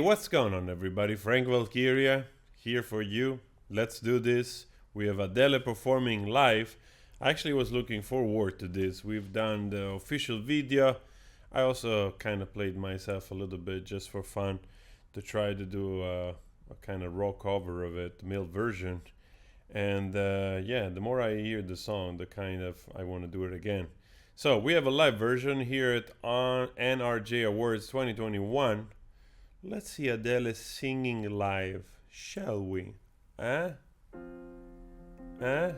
What's going on, everybody? Frank Valkyria here for you. Let's do this. We have Adele performing live. I actually was looking forward to this. We've done the official video. I also kind of played myself a little bit just for fun to try to do a kind of raw cover of it, the male version. And yeah, the more I hear the song, the kind of I want to do it again. So we have a live version here at on NRJ Awards 2021. Let's see Adele singing live, shall we? Huh? Huh?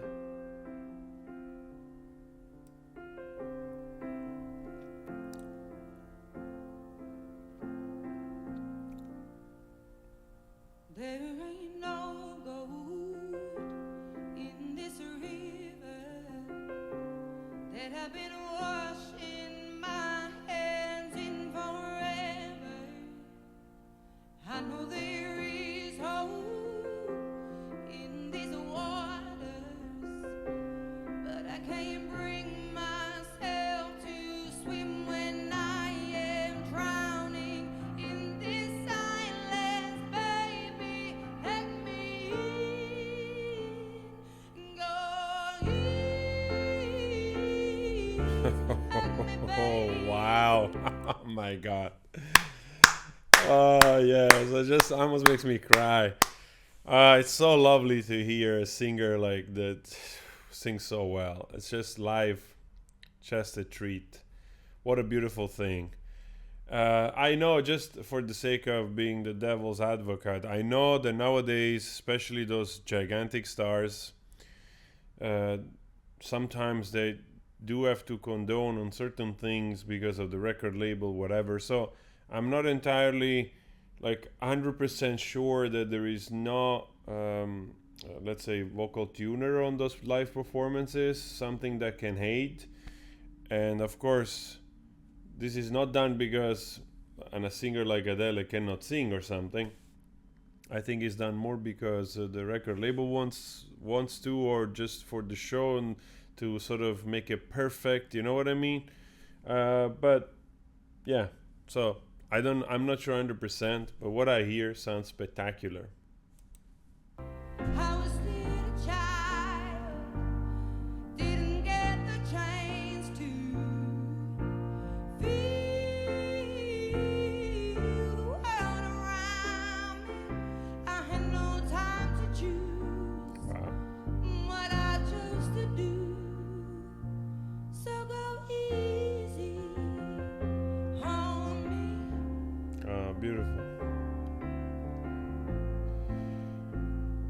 There ain't no gold in this river that I've been washing my hands in forever. I know there is hope in these waters, but I can't bring myself to swim when I am drowning in this silence. Baby, let me in. Go in. Oh wow! Oh my God! Oh yeah, so just almost makes me cry. It's so lovely to hear a singer like that sing so well. It's just live, just a treat. What a beautiful thing. I know, just for the sake of being the devil's advocate, I know that nowadays, especially those gigantic stars, uh, sometimes they do have to condone on certain things because of the record label, whatever. So I'm not entirely like 100% sure that there is no, let's say, vocal tuner on those live performances, something that can hate. And of course, this is not done because a singer like Adele cannot sing or something. I think it's done more because the record label wants to, or just for the show and to sort of make it perfect. You know what I mean? But yeah, so I'm not sure 100%, but what I hear sounds spectacular. I was still a child, didn't get the chance to feel the world around me. I had no time to choose Wow. what I chose to do. So go easy on me. Beautiful.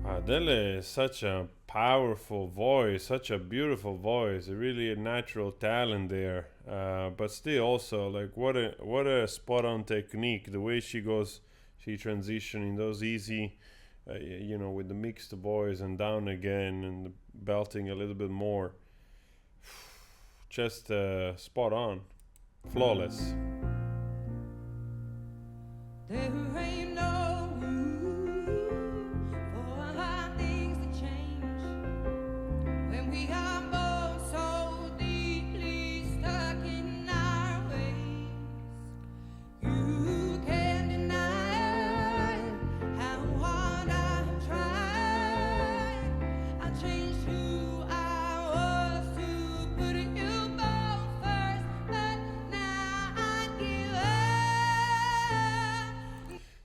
Adele is such a powerful voice, such a beautiful voice, really a natural talent there. But still, also like what a spot on technique. The way she transitioning those easy, with the mixed voice and down again and belting a little bit more. Just spot on, flawless. There ain't no room for things to change when we are both so deeply stuck in our ways. You can't deny how hard I've tried. I changed who I was to put you both first, but now I give up.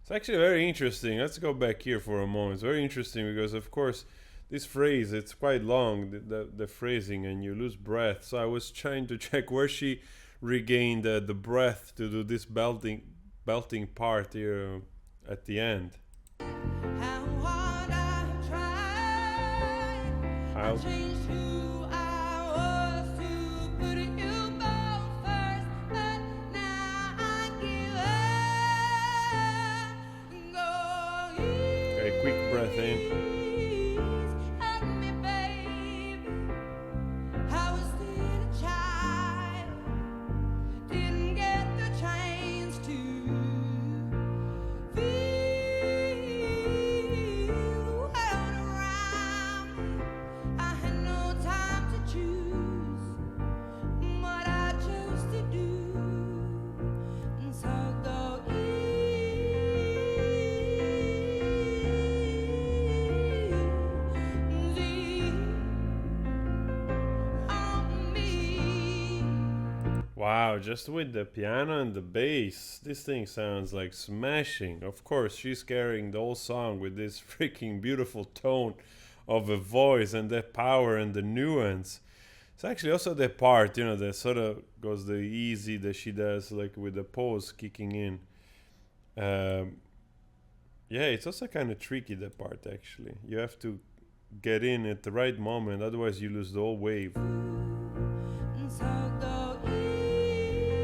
It's actually very interesting. Let's go back here for a moment. It's very interesting because, of course, this phrase, it's quite long, the phrasing, and you lose breath. So I was trying to check where she regained the breath to do this belting part here at the end. How hard I've tried. I How? changed who I was to put you both first, but now I give up. Go Okay, quick breath in. hurt me, baby. I was still a child, didn't get the chance to feel the world around me. I had no time. Wow, just with the piano and the bass, this thing sounds like smashing. Of course, she's carrying the whole song with this freaking beautiful tone of a voice and the power and the nuance. It's actually also the part, that sort of goes the easy that she does, like with the pose kicking in. Um, yeah, it's also kind of tricky, that part, actually. You have to get in at the right moment, otherwise, you lose the whole wave. So go easy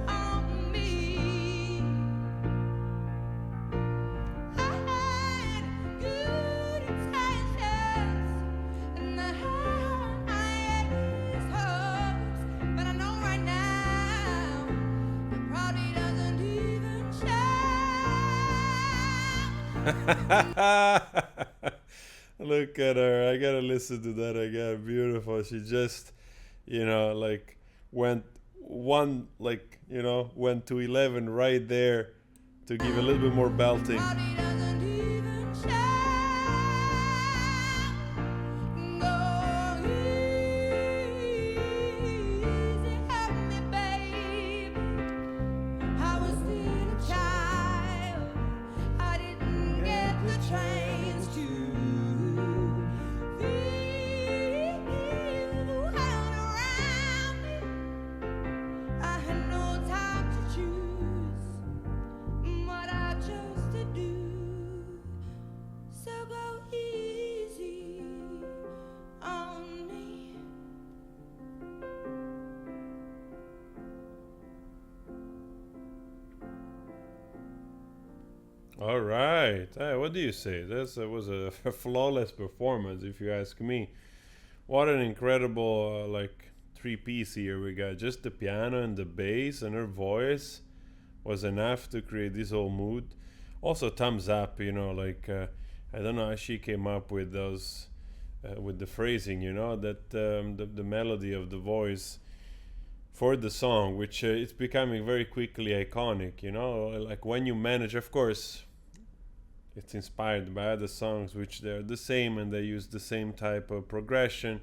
on me. I had good intentions and the highest hopes, but I know right now it probably doesn't even show. Look at her. I gotta listen to that again. Beautiful. She just, like went went to 11 right there to give a little bit more belting. Probably doesn't even show. Go easy on me, baby. I was still a child. I didn't get the chance to feel the world around me. I had no time to choose what I chose to do. So go easy on me. All right. What do you say? That was a flawless performance, if you ask me. What an incredible, three-piece here we got. Just the piano and the bass and her voice was enough to create this whole mood. Also, thumbs up, I don't know how she came up with those, with the phrasing, that the melody of the voice for the song, which it's becoming very quickly iconic, like when you manage, of course, it's inspired by other songs which they're the same and they use the same type of progression,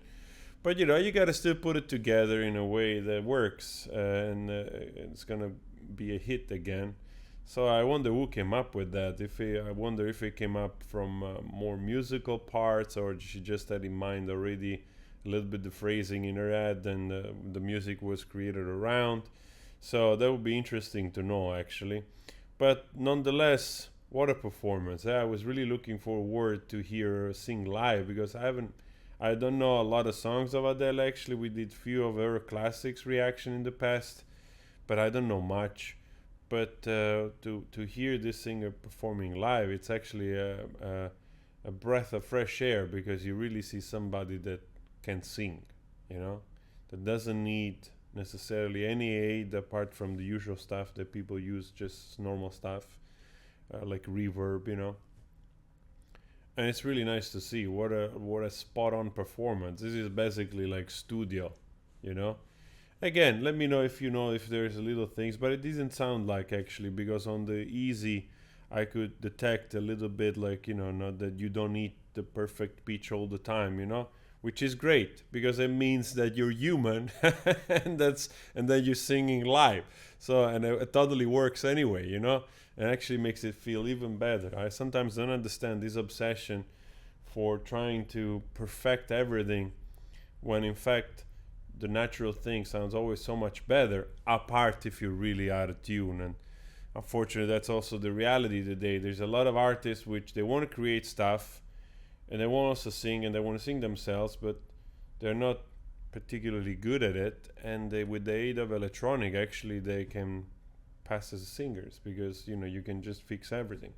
but you got to still put it together in a way that works, and it's gonna be a hit again. So I wonder who came up with that. I wonder if it came up from more musical parts, or she just had in mind already a little bit the phrasing in her head, and the music was created around. So that would be interesting to know, actually. But nonetheless, what a performance! I was really looking forward to hear her sing live, because I don't know a lot of songs of Adele. Actually, we did few of her classics reaction in the past, but I don't know much. But to hear this singer performing live, it's actually a breath of fresh air, because you really see somebody that can sing, that doesn't need necessarily any aid apart from the usual stuff that people use, just normal stuff, like reverb, And it's really nice to see what a spot on performance. This is basically like studio, you know. Again, let me know if there's a little things, but it didn't sound like, actually, because on the easy I could detect a little bit, like, not that you don't need the perfect pitch all the time, which is great, because it means that you're human and that you're singing live. So, and it totally works anyway, and actually makes it feel even better. I sometimes don't understand this obsession for trying to perfect everything, when in fact the natural thing sounds always so much better, apart if you're really out of tune. And unfortunately, that's also the reality today. There's a lot of artists which they want to create stuff, and they want also sing, and they want to sing themselves, but they're not particularly good at it. And with the aid of electronic, actually, they can pass as singers, because you can just fix everything.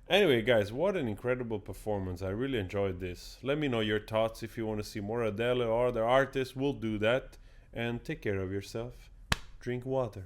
Anyway, guys, what an incredible performance. I really enjoyed this. Let me know your thoughts. If you want to see more Adele or other artists, we'll do that. And take care of yourself. Drink water.